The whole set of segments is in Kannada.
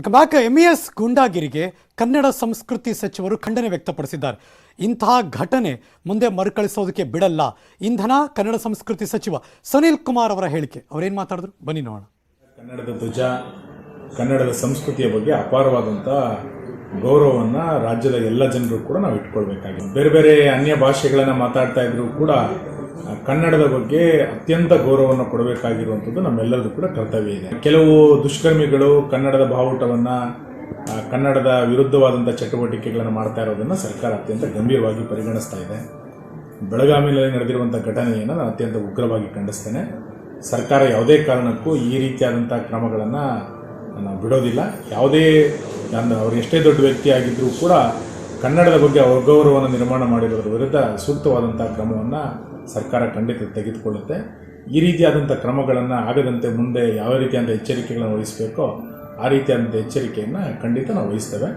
Welcome back. MES ಗೂಂಡಾಗಿರಿಗೆ ಕನ್ನಡ ಸಂಸ್ಕೃತಿ ಸಚಿವರು ಖಂಡನೆ ವ್ಯಕ್ತಪಡಿಸಿದ್ದಾರೆ. ಇಂತಹ ಘಟನೆ ಮುಂದೆ ಮರುಕಳಿಸೋದಕ್ಕೆ ಬಿಡಲ್ಲ. ಇಂಧನ ಕನ್ನಡ ಸಂಸ್ಕೃತಿ ಸಚಿವ ಸುನೀಲ್ ಕುಮಾರ್ ಅವರ ಹೇಳಿಕೆ. ಅವರೇನು ಮಾತಾಡಿದ್ರು ಬನ್ನಿ ನೋಡೋಣ. ಕನ್ನಡದ ಧ್ವಜ, ಕನ್ನಡದ ಸಂಸ್ಕೃತಿಯ ಬಗ್ಗೆ ಅಪಾರವಾದಂಥ ಗೌರವವನ್ನು ರಾಜ್ಯದ ಎಲ್ಲ ಜನರು ಕೂಡ ನಾವು ಇಟ್ಕೊಳ್ಬೇಕಾಗಿದೆ. ಬೇರೆ ಬೇರೆ ಅನ್ಯ ಭಾಷೆಗಳನ್ನು ಮಾತಾಡ್ತಾ ಇದ್ರು ಕೂಡ ಕನ್ನಡದ ಬಗ್ಗೆ ಅತ್ಯಂತ ಗೌರವವನ್ನು ಕೊಡಬೇಕಾಗಿರುವಂಥದ್ದು ನಮ್ಮೆಲ್ಲರದು ಕೂಡ ಕರ್ತವ್ಯ ಇದೆ. ಕೆಲವು ದುಷ್ಕರ್ಮಿಗಳು ಕನ್ನಡದ ಬಾವುಟವನ್ನು, ಕನ್ನಡದ ವಿರುದ್ಧವಾದಂಥ ಚಟುವಟಿಕೆಗಳನ್ನು ಮಾಡ್ತಾ ಇರೋದನ್ನು ಸರ್ಕಾರ ಅತ್ಯಂತ ಗಂಭೀರವಾಗಿ ಪರಿಗಣಿಸ್ತಾ ಇದೆ. ಬೆಳಗಾವಿಯಲ್ಲಿ ನಡೆದಿರುವಂಥ ಘಟನೆಯನ್ನು ನಾನು ಅತ್ಯಂತ ಉಗ್ರವಾಗಿ ಖಂಡಿಸ್ತೇನೆ. ಸರ್ಕಾರ ಯಾವುದೇ ಕಾರಣಕ್ಕೂ ಈ ರೀತಿಯಾದಂಥ ಕ್ರಮಗಳನ್ನು ನಾವು ಬಿಡೋದಿಲ್ಲ. ಯಾವುದೇ ಅವರು ಎಷ್ಟೇ ದೊಡ್ಡ ವ್ಯಕ್ತಿ ಆಗಿದ್ದರೂ ಕೂಡ ಕನ್ನಡದ ಬಗ್ಗೆ ಅವಗೌರವವನ್ನು ನಿರ್ಮಾಣ ಮಾಡಿರೋದ್ರ ವಿರುದ್ಧ ಸೂಕ್ತವಾದಂಥ ಕ್ರಮವನ್ನು ಸರ್ಕಾರ ಖಂಡಿತ ತೆಗೆದುಕೊಳ್ಳುತ್ತೆ. ಈ ರೀತಿಯಾದಂಥ ಕ್ರಮಗಳನ್ನು ಆಗದಂತೆ ಮುಂದೆ ಯಾವ ರೀತಿಯಾದಂಥ ಎಚ್ಚರಿಕೆಗಳನ್ನು ವಹಿಸಬೇಕೋ ಆ ರೀತಿಯಾದಂಥ ಎಚ್ಚರಿಕೆಯನ್ನು ಖಂಡಿತ ನಾವು ವಹಿಸ್ತೇವೆ.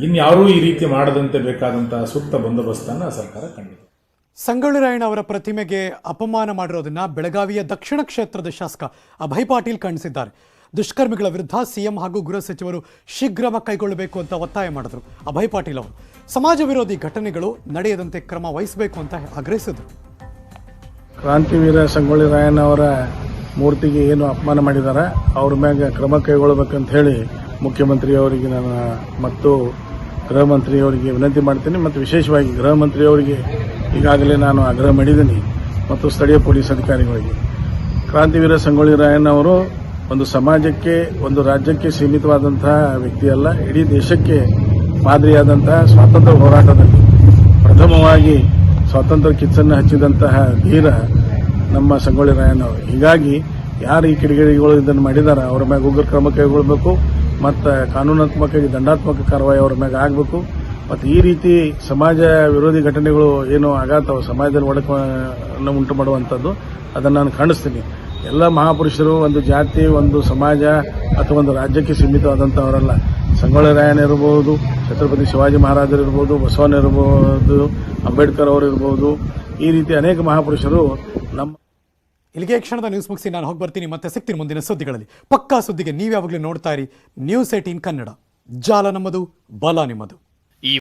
ಇನ್ಯಾರೂ ಈ ರೀತಿ ಮಾಡದಂತೆ ಬೇಕಾದಂಥ ಸೂಕ್ತ ಬಂದೋಬಸ್ತನ್ನು ಸರ್ಕಾರ ಖಂಡಿತ. ಸಂಗೊಳ್ಳಿ ರಾಯಣ್ಣ ಅವರ ಪ್ರತಿಮೆಗೆ ಅಪಮಾನ ಮಾಡಿರೋದನ್ನ ಬೆಳಗಾವಿಯ ದಕ್ಷಿಣ ಕ್ಷೇತ್ರದ ಶಾಸಕ ಅಭಯ್ ಪಾಟೀಲ್ ಖಂಡಿಸಿದ್ದಾರೆ. ದುಷ್ಕರ್ಮಿಗಳ ವಿರುದ್ಧ ಸಿಎಂ ಹಾಗೂ ಗೃಹ ಸಚಿವರು ಶೀಘ್ರ ಕೈಗೊಳ್ಳಬೇಕು ಅಂತ ಒತ್ತಾಯ ಮಾಡಿದ್ರು ಅಭಯ್ ಪಾಟೀಲ್ ಅವರು. ಸಮಾಜ ವಿರೋಧಿ ಘಟನೆಗಳು ನಡೆಯದಂತೆ ಕ್ರಮ ವಹಿಸಬೇಕು ಅಂತ ಆಗ್ರಹಿಸಿದರು. ಕ್ರಾಂತಿವೀರ ಸಂಗೊಳ್ಳಿ ರಾಯಣ್ಣ ಅವರ ಮೂರ್ತಿಗೆ ಏನು ಅಪಮಾನ ಮಾಡಿದ್ದಾರೆ ಅವ್ರ ಮ್ಯಾಗ ಕ್ರಮ ಕೈಗೊಳ್ಳಬೇಕಂತ ಹೇಳಿ ಮುಖ್ಯಮಂತ್ರಿಯವರಿಗೆ ನಾನು ಮತ್ತು ಗೃಹ ಮಂತ್ರಿಯವರಿಗೆ ವಿನಂತಿ ಮಾಡ್ತೀನಿ. ಮತ್ತು ವಿಶೇಷವಾಗಿ ಗೃಹ ಮಂತ್ರಿಯವರಿಗೆ ಈಗಾಗಲೇ ನಾನು ಆಗ್ರಹ ಮಾಡಿದ್ದೀನಿ ಮತ್ತು ಸ್ಥಳೀಯ ಪೊಲೀಸ್ ಅಧಿಕಾರಿಗಳಿಗೆ. ಕ್ರಾಂತಿವೀರ ಸಂಗೊಳ್ಳಿ ರಾಯಣ್ಣ ಅವರು ಒಂದು ಸಮಾಜಕ್ಕೆ, ಒಂದು ರಾಜ್ಯಕ್ಕೆ ಸೀಮಿತವಾದಂತಹ ವ್ಯಕ್ತಿಯಲ್ಲ, ಇಡೀ ದೇಶಕ್ಕೆ ಮಾದರಿಯಾದಂತಹ ಸ್ವಾತಂತ್ರ್ಯ ಹೋರಾಟದಲ್ಲಿ ಪ್ರಥಮವಾಗಿ ಸ್ವಾತಂತ್ರ್ಯ ಕಿಚ್ಚನ್ನು ಹಚ್ಚಿದಂತಹ ಧೀರ ನಮ್ಮ ಸಂಗೊಳ್ಳಿ ರಾಯಣ್ಣ ಅವರು. ಹೀಗಾಗಿ ಯಾರು ಈ ಕಿಡಿಗೇಡಿಗಳು ಇದನ್ನು ಮಾಡಿದ್ದಾರೆ ಅವರ ಮ್ಯಾಗ ಉಗ್ರ ಕ್ರಮ ಕೈಗೊಳ್ಳಬೇಕು ಮತ್ತು ಕಾನೂನಾತ್ಮಕ ದಂಡಾತ್ಮಕ ಕಾರ್ಯವಾಹಿ ಅವರ ಮ್ಯಾಗ ಆಗಬೇಕು. ಮತ್ತು ಈ ರೀತಿ ಸಮಾಜ ವಿರೋಧಿ ಘಟನೆಗಳು ಏನು ಆಗತ್ತವೆ, ಸಮಾಜದಲ್ಲಿ ಒಡಕನ್ನು ಉಂಟು ಮಾಡುವಂಥದ್ದು, ಅದನ್ನು ನಾನು ಖಂಡಿಸ್ತೀನಿ. ಎಲ್ಲ ಮಹಾಪುರುಷರು ಒಂದು ಜಾತಿ, ಒಂದು ಸಮಾಜ ಅಥವಾ ಒಂದು ರಾಜ್ಯಕ್ಕೆ ಸೀಮಿತವಾದಂಥವರಲ್ಲ. ಸಂಗೊಳ್ಳಿ ರಾಯಣ್ಣ ಇರಬಹುದು, ಛತ್ರಪತಿ ಶಿವಾಜಿ ಮಹಾರಾಜರು ಇರಬಹುದು, ಬಸವಣ್ಣ ಇರಬಹುದು, ಅಂಬೇಡ್ಕರ್ ಅವರು ಇರಬಹುದು. ಈ ರೀತಿ ಅನೇಕ ಮಹಾಪುರುಷರು ನಮ್ಮ. ಇಲ್ಲಿಗೆ ಕ್ಷಣದ ನ್ಯೂಸ್ ಮುಗಿಸಿ ನಾನು ಹೋಗಿ ಬರ್ತೀನಿ. ಮತ್ತೆ ಸಿಗ್ತೀನಿ ಮುಂದಿನ ಸುದ್ದಿಗಳಲ್ಲಿ. ಪಕ್ಕಾ ಸುದ್ದಿಗೆ ನೀವು ಯಾವಾಗಲೂ ನೋಡ್ತಾ ಇರಿ News18 ಕನ್ನಡ. ಜಾಲ ನಮ್ಮದು, ಬಲ ನಿಮ್ಮದು.